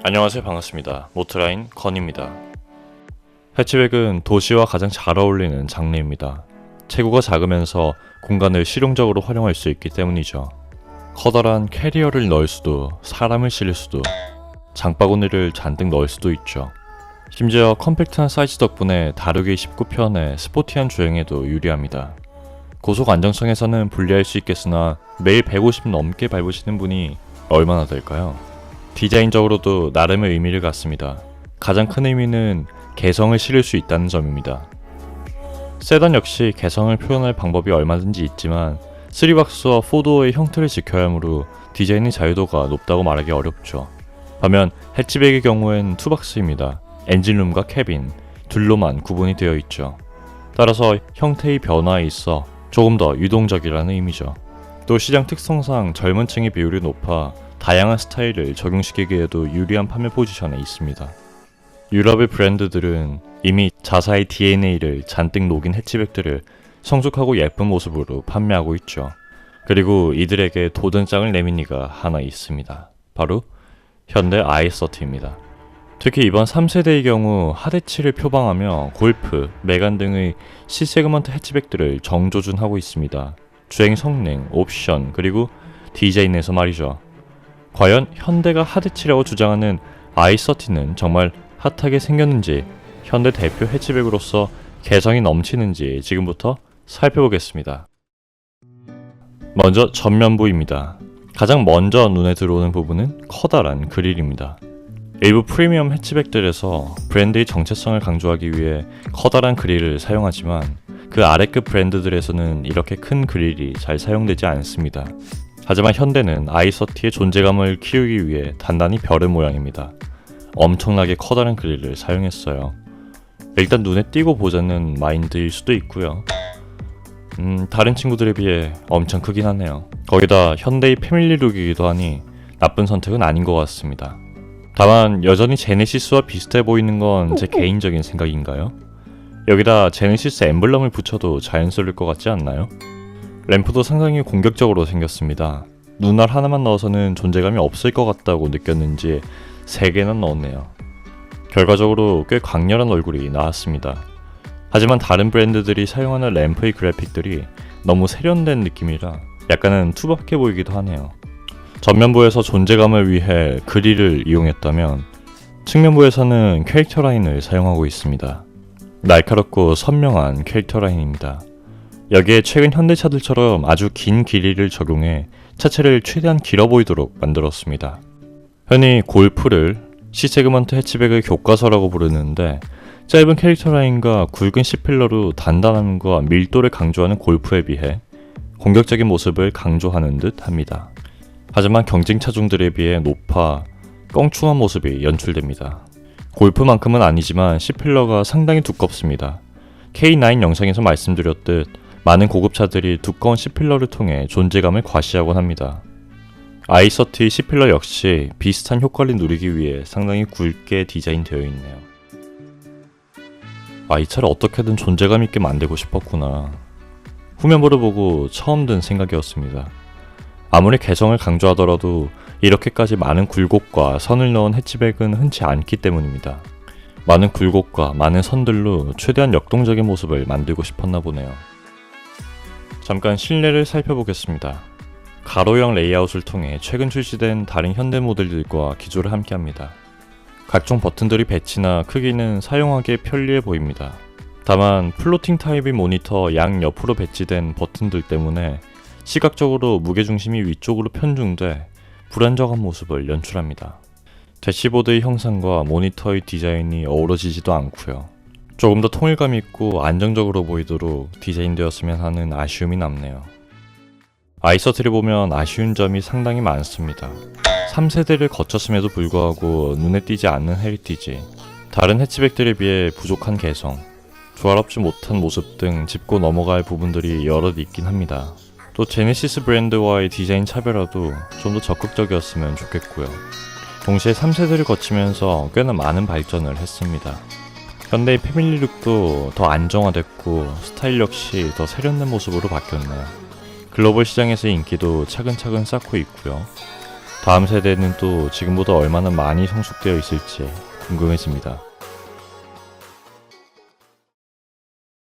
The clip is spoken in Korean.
안녕하세요. 반갑습니다. 모트라인 건입니다. 해치백은 도시와 가장 잘 어울리는 장르입니다. 체구가 작으면서 공간을 실용적으로 활용할 수 있기 때문이죠. 커다란 캐리어를 넣을 수도, 사람을 실을 수도, 장바구니를 잔뜩 넣을 수도 있죠. 심지어 컴팩트한 사이즈 덕분에 다루기 쉽고 편해 스포티한 주행에도 유리합니다. 고속 안정성에서는 불리할 수 있겠으나 매일 150 넘게 밟으시는 분이 얼마나 될까요? 디자인적으로도 나름의 의미를 갖습니다. 가장 큰 의미는 개성을 실을 수 있다는 점입니다. 세단 역시 개성을 표현할 방법이 얼마든지 있지만 3박스와 4도어의 형태를 지켜야 하므로 디자인의 자유도가 높다고 말하기 어렵죠. 반면 해치백의 경우엔 2박스입니다. 엔진룸과 캐빈, 둘로만 구분이 되어 있죠. 따라서 형태의 변화에 있어 조금 더 유동적이라는 의미죠. 또 시장 특성상 젊은 층의 비율이 높아 다양한 스타일을 적용시키기에도 유리한 판매 포지션에 있습니다. 유럽의 브랜드들은 이미 자사의 DNA를 잔뜩 녹인 해치백들을 성숙하고 예쁜 모습으로 판매하고 있죠. 그리고 이들에게 도전장을 내민 이가 하나 있습니다. 바로 현대 i30입니다. 특히 이번 3세대의 경우 핫해치를 표방하며 골프, 메간 등의 C세그먼트 해치백들을 정조준하고 있습니다. 주행 성능, 옵션, 그리고 디자인에서 말이죠. 과연 현대가 핫해치라고 주장하는 i30는 정말 핫하게 생겼는지, 현대 대표 해치백으로서 개성이 넘치는지 지금부터 살펴보겠습니다. 먼저 전면부입니다. 가장 먼저 눈에 들어오는 부분은 커다란 그릴입니다. 일부 프리미엄 해치백들에서 브랜드의 정체성을 강조하기 위해 커다란 그릴을 사용하지만 그 아래급 브랜드들에서는 이렇게 큰 그릴이 잘 사용되지 않습니다. 하지만 현대는 i30의 존재감을 키우기 위해 단단히 별의 모양입니다. 엄청나게 커다란 그릴을 사용했어요. 일단 눈에 띄고 보자는 마인드일 수도 있고요. 다른 친구들에 비해 엄청 크긴 하네요. 거기다 현대의 패밀리룩이기도 하니 나쁜 선택은 아닌 것 같습니다. 다만 여전히 제네시스와 비슷해 보이는 건 제 개인적인 생각인가요? 여기다 제네시스 엠블럼을 붙여도 자연스러울 것 같지 않나요? 램프도 상당히 공격적으로 생겼습니다. 눈알 하나만 넣어서는 존재감이 없을 것 같다고 느꼈는지 3개나 넣었네요. 결과적으로 꽤 강렬한 얼굴이 나왔습니다. 하지만 다른 브랜드들이 사용하는 램프의 그래픽들이 너무 세련된 느낌이라 약간은 투박해 보이기도 하네요. 전면부에서 존재감을 위해 그릴을 이용했다면 측면부에서는 캐릭터 라인을 사용하고 있습니다. 날카롭고 선명한 캐릭터 라인입니다. 여기에 최근 현대차들처럼 아주 긴 길이를 적용해 차체를 최대한 길어 보이도록 만들었습니다. 흔히 골프를 C세그먼트 해치백의 교과서라고 부르는데 짧은 캐릭터 라인과 굵은 C필러로 단단함과 밀도를 강조하는 골프에 비해 공격적인 모습을 강조하는 듯 합니다. 하지만 경쟁 차종들에 비해 높아 껑충한 모습이 연출됩니다. 골프만큼은 아니지만 C필러가 상당히 두껍습니다. K9 영상에서 말씀드렸듯 많은 고급차들이 두꺼운 C필러를 통해 존재감을 과시하곤 합니다. i30 C필러 역시 비슷한 효과를 누리기 위해 상당히 굵게 디자인되어 있네요. 이 차를 어떻게든 존재감 있게 만들고 싶었구나. 후면부를 보고 처음 든 생각이었습니다. 아무리 개성을 강조하더라도 이렇게까지 많은 굴곡과 선을 넣은 해치백은 흔치 않기 때문입니다. 많은 굴곡과 많은 선들로 최대한 역동적인 모습을 만들고 싶었나 보네요. 잠깐 실내를 살펴보겠습니다. 가로형 레이아웃을 통해 최근 출시된 다른 현대 모델들과 기조를 함께합니다. 각종 버튼들의 배치나 크기는 사용하기에 편리해 보입니다. 다만 플로팅 타입의 모니터 양 옆으로 배치된 버튼들 때문에 시각적으로 무게중심이 위쪽으로 편중돼 불안정한 모습을 연출합니다. 대시보드의 형상과 모니터의 디자인이 어우러지지도 않고요. 조금 더 통일감 있고 안정적으로 보이도록 디자인되었으면 하는 아쉬움이 남네요. i30를 보면 아쉬운 점이 상당히 많습니다. 3세대를 거쳤음에도 불구하고 눈에 띄지 않는 헤리티지, 다른 해치백들에 비해 부족한 개성, 조화롭지 못한 모습 등 짚고 넘어갈 부분들이 여럿 있긴 합니다. 또 제네시스 브랜드와의 디자인 차별화도 좀 더 적극적이었으면 좋겠고요. 동시에 3세대를 거치면서 꽤나 많은 발전을 했습니다. 현대의 패밀리룩도 더 안정화됐고 스타일 역시 더 세련된 모습으로 바뀌었네요. 글로벌 시장에서의 인기도 차근차근 쌓고 있고요. 다음 세대는 또 지금보다 얼마나 많이 성숙되어 있을지 궁금해집니다.